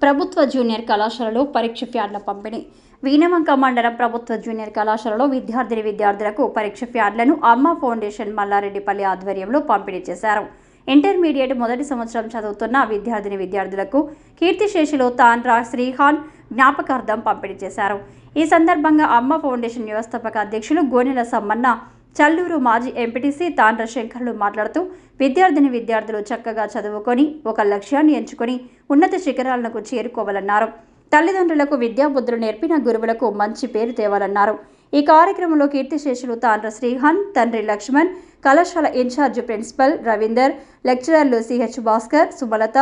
ప్రభుత్వ జూనియర్ కళాశాలలో పరీక్ష ప్యాడ్ల పంపిణీ. వీణవంక మండలం ప్రభుత్వ జూనియర్ కళాశాలలో విద్యార్థులకు పరీక్ష ప్యాడ్లను అమ్మ ఫౌండేషన్ మల్లారెడ్డిపల్లి ఆధ్వర్యంలో పంపిణీ చేశారు. ఇంటర్మీడియట్ మొదటి సంవత్సరం చదువుతున్న విద్యార్థులకు కీర్తిశేషులు తాండ్రా శ్రీహాన్ జ్ఞాపకార్థం పంపిణీ చేశారు. ఈ సందర్భంగా అమ్మ ఫౌండేషన్ వ్యవస్థాపక అధ్యక్షులు గోనెల సమ్మన్న, చల్లూరు మాజీ ఎంపీటీసీ తాండ్ర శంకర్లు మాట్లాడుతూ విద్యార్థులు చక్కగా చదువుకొని ఒక లక్ష్యాన్ని ఎంచుకొని ఉన్నత శిఖరాలకు చేరుకోవాలన్నారు. తల్లిదండ్రులకు విద్యాబుద్ధులు నేర్పిన గురువులకు మంచి పేరు తేవాలన్నారు. ఈ కార్యక్రమంలో కీర్తిశేషులు తాండ్ర శ్రీహాన్, తండ్రి లక్ష్మణ్, కళాశాల ఇన్ఛార్జ్ ప్రిన్సిపల్ రవీందర్, లెక్చరర్లు సిహెచ్ భాస్కర్, సుమలత,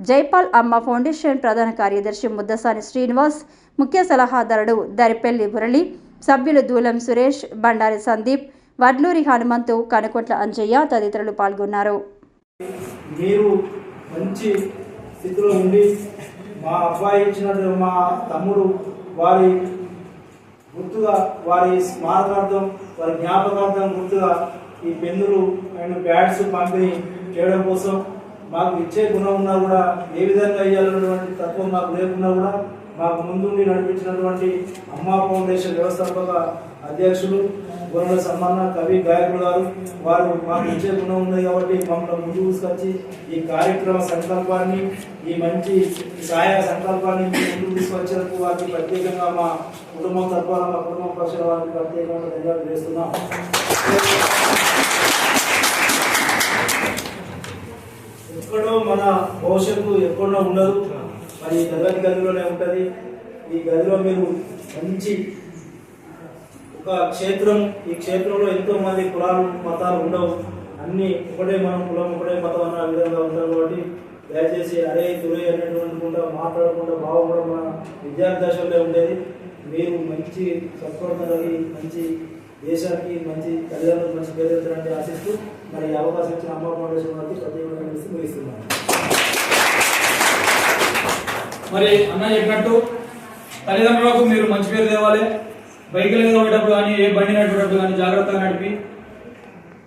జైపాల్, అమ్మ ఫౌండేషన్ ప్రధాన కార్యదర్శి ముద్దసాని శ్రీనివాస్, ముఖ్య సలహాదారుడు దరిపెల్లి మురళి, సభ్యులు దూలం సురేష్, బండారి సందీప్, వడ్లూరి హనుమంతు, కనుకొట్ల అంజయ్య తదితరులు పాల్గొన్నారు. మీరు మంచి స్థితిలో ఉండి మా అబ్బాయి ఇచ్చినట్టు మా తమ్ముడు వారి గుర్తుగా, వారి స్మారకార్థం, వారి జ్ఞాపకార్థం గుర్తుగా ఈ పెన్నులు అండ్ ప్యాడ్స్ పంపిణీ చేయడం కోసం మాకు ఇచ్చే గుణం ఉన్నా కూడా, ఏ విధంగా ఇవ్వాలన్నటువంటి తత్వం మాకు లేకున్నా కూడా మాకు ముందుండి నడిపించినటువంటి అమ్మా ఫౌండేషన్ వ్యవస్థాపక అధ్యక్షులు గోనెల సమ్మన్న, కవి గాయకులు గారు, వారు మాకు ఇచ్చే గుణం ఉంది కాబట్టి మమ్మల్ని ముందు తీసుకొచ్చి ఈ కార్యక్రమ సంకల్పాన్ని, ఈ మంచి సహాయ సంకల్పాన్ని ముందుకు తీసుకొచ్చేందుకు వారికి ప్రత్యేకంగా మా కుటుంబం తరఫున, మా కుటుంబ పక్షాల వారికి ప్రత్యేకంగా ధన్యవాదాలు చేస్తున్నాం. ఎక్కడో మన భవిష్యత్తు ఎక్కడో ఉండదు, మరి తరగతి గదిలోనే ఉంటుంది. ఈ గదిలో మీరు మంచి ఒక క్షేత్రం, ఈ క్షేత్రంలో ఎంతో మంది కులాలు మతాలు ఉండవు, అన్ని ఒకటే మనం కులం ఒకటే మతం అన్న విధంగా ఉంటారు. కాబట్టి దయచేసి అరే తురే అనేటువంటి మాట్లాడకుండా బాగుపడడం మన విద్యార్థి దశలో ఉండేది. మీరు మంచి సత్ప్రవర్తన కలిగి మంచి దేశానికి, మంచి తల్లిదండ్రులకు మంచి పేరు తెచ్చారని ఆశిస్తూ మరి అవకాశం ఇచ్చిన అమ్మ ఫౌండేషన్ వారికి ప్రత్యేకంగా ముగిస్తున్నాను. మరి అన్న చెప్పినట్టు తల్లిదండ్రులకు మీరు మంచి పేరు తేవాలి. బైకులు పోయేటప్పుడు కానీ, ఏ బండి నడిపేటప్పుడు కానీ జాగ్రత్తగా నడిపి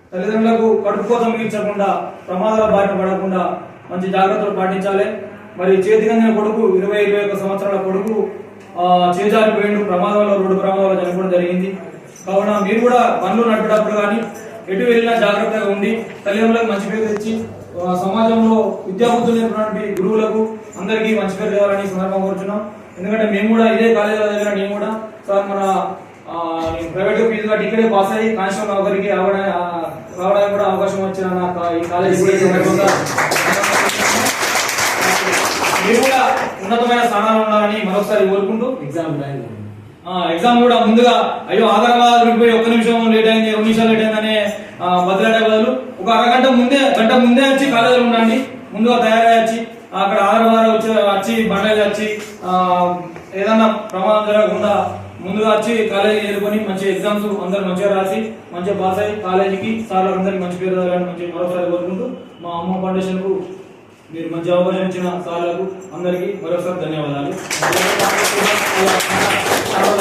తల్లిదండ్రులకు కడుపు కోసం మిగిల్చకుండా, ప్రమాదాల బారిన పడకుండా మంచి జాగ్రత్తలు పాటించాలి. మరి చేతికందిన కొడుకు 20-21 సంవత్సరాల కొడుకు చేజారిపోయిండు, రోడ్డు ప్రమాదంలో చనిపోవడం జరిగింది. కావున మీరు కూడా బండ్లు నడిపేటప్పుడు కానీ ఎటు వెళ్ళినా జాగ్రత్తగా ఉండి తల్లిదండ్రులకు మంచి పేరు తెచ్చి సమాజంలో విద్యాబుద్ధులు నేర్పినటువంటి గురువులకు అందరికీ మంచి పేరు తేవాలని సందర్భం కోరుచున్నాం. ఎందుకంటే మేము కూడా ఇదే కాలేజీలో దగ్గర నేను కూడా సార్ మన ప్రైవేట్ ఫీజు కట్టి ఇక్కడే పాస్ అయ్యి కానిస్టేబుల్ ఒకరికి రావడానికి కూడా అవకాశం వచ్చిన నాకు ఈ కాలేజీ మీరు కూడా ఉన్నతమైన స్థానాలు ఉండాలని మరొకసారి కోరుకుంటూ ఎగ్జామ్ కూడా ముందుగా అయ్యో ఆధారవాదాలు పోయి 1 నిమిషం లేట్ అయింది, 2 నిమిషాలు లేట్ అయిందని బదిలాడే బదులు ఒక గంట ముందే వచ్చి కాలేజీలో ఉండండి. ముందుగా తయారై వచ్చి అక్కడ ఆధారవాదాలు వచ్చి బండలు వచ్చి ఏదన్నా ప్రమాదం జరగకుండా ముందుగా వచ్చి కాలేజీ చేరుకొని మంచి ఎగ్జామ్స్ అందరూ మంచిగా రాసి మంచిగా పాస్ అయ్యి కాలేజీకి సార్లు అందరికి మంచి పేరు తేవాలని మంచి మరొకసారి కోరుకుంటూ మా అమ్మ ఫౌండేషన్ కు మీరు మంచి అవకాశం ఇచ్చిన సార్లకు అందరికీ మరొకసారి ధన్యవాదాలు.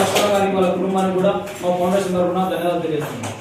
లక్ష్మణ గారికి వాళ్ళ కుటుంబానికి కూడా మా ఫౌండేషన్ తరఫున ధన్యవాదాలు తెలియజేస్తున్నాం.